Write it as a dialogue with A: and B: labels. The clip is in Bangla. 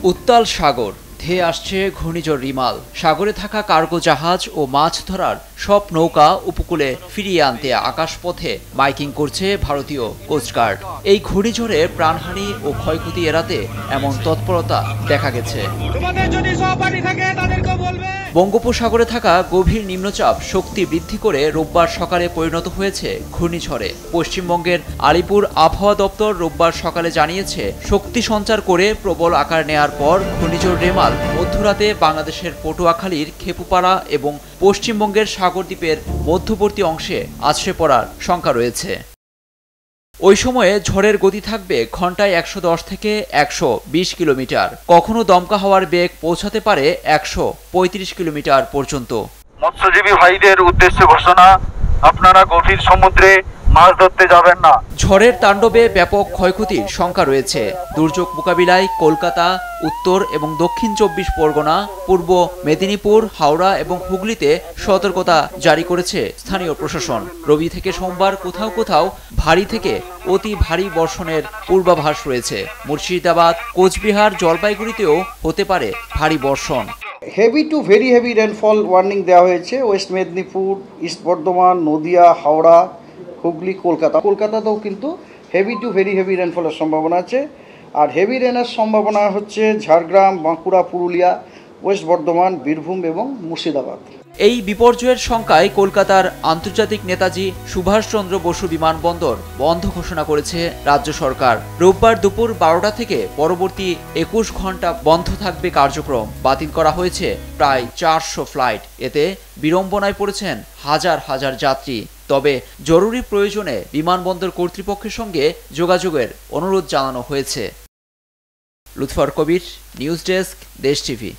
A: উত্তাল সাগর ধেয়ে আসছে ঘূর্ণিঝড় রিমাল। সাগরে থাকা কার্গো জাহাজ ও মাছ ধরার সব নৌকা উপকূলে ফিরিয়ে আনতে আকাশপথে মাইকিং করছে ভারতীয় কোস্টগার্ড। এই ঘূর্ণিঝড়ে প্রাণহানি ও ক্ষয়ক্ষতি এড়াতে এমন তৎপরতা দেখা গেছে। বঙ্গোপসাগরে থাকা গভীর নিম্নচাপ শক্তি বৃদ্ধি করে রোববার সকালে পরিণত হয়েছে ঘূর্ণিঝড়ে। পশ্চিমবঙ্গের আলিপুর আবহাওয়া দপ্তর রোববার সকালে জানিয়েছে, শক্তি সঞ্চার করে প্রবল আকার নেয়ার পর ঘূর্ণিঝড় রেমাল মধ্যরাতে বাংলাদেশের পটুয়াখালীর খেপুপাড়া এবং পশ্চিমবঙ্গের সাগরদ্বীপের মধ্যবর্তী অংশে আছড়ে পড়ার শঙ্কা রয়েছে। ওই সময়ে ঝড়ের গতি থাকবে ঘন্টায় ১১০ থেকে ১২০ কিলোমিটার। কখনো দমকা হাওয়ার বেগ পৌঁছাতে পারে ১৩৫ কিলোমিটার পর্যন্ত।
B: মৎস্যজীবী ভাইদের উদ্দেশ্যে ঘোষণা, আপনারা গভীর সমুদ্রে মাছ ধরতে যাবেন না।
A: ঝড়ের তাণ্ডবে ব্যাপক ক্ষয়ক্ষতির শঙ্কা রয়েছে। দুর্যোগ মোকাবিলায় কলকাতা, উত্তর এবং দক্ষিণ ২৪ পরগনা, পূর্ব মেদিনীপুর, হাওড়া এবং হুগলিতে সতর্কতা জারি করেছে স্থানীয় প্রশাসন। রবি থেকে সোমবার কোথাও কোথাও ভারী থেকে অতি ভারী বর্ষণের পূর্বাভাস রয়েছে। মুর্শিদাবাদ, কোচবিহার, জলপাইগুড়িতেও হতে পারে ভারী বর্ষণ।
C: Heavy two very heavy rainfall warning দেওয়া হয়েছে ওয়েস্ট মেদিনীপুর, ইস্ট বর্ধমান, নদিয়া, হাওড়া, হুগলি, কলকাতাতেও কিন্তু হেভি টু ভেরি হেভি রেনফলের সম্ভাবনা আছে। আর হেভি রেনের সম্ভাবনা হচ্ছে ঝাড়গ্রাম, বাঁকুড়া, পুরুলিয়া, ওয়েস্ট বর্ধমান, বীরভূম এবং মুর্শিদাবাদ।
A: এই বিপর্যয়ের শঙ্কায় কলকাতার আন্তর্জাতিক নেতাজি সুভাষচন্দ্র বসু বিমানবন্দর বন্ধ ঘোষণা করেছে রাজ্য সরকার। রোববার দুপুর ১২টা থেকে পরবর্তী ২১ ঘন্টা বন্ধ থাকবে কার্যক্রম। বাতিল করা হয়েছে প্রায় ৪০০ ফ্লাইট। এতে বিড়ম্বনায় পড়েছেন হাজার হাজার যাত্রী। তবে জরুরি প্রয়োজনে বিমানবন্দর কর্তৃপক্ষের সঙ্গে যোগাযোগের অনুরোধ জানানো হয়েছে। লুৎফর কবির, নিউজ ডেস্ক, দেশ টিভি।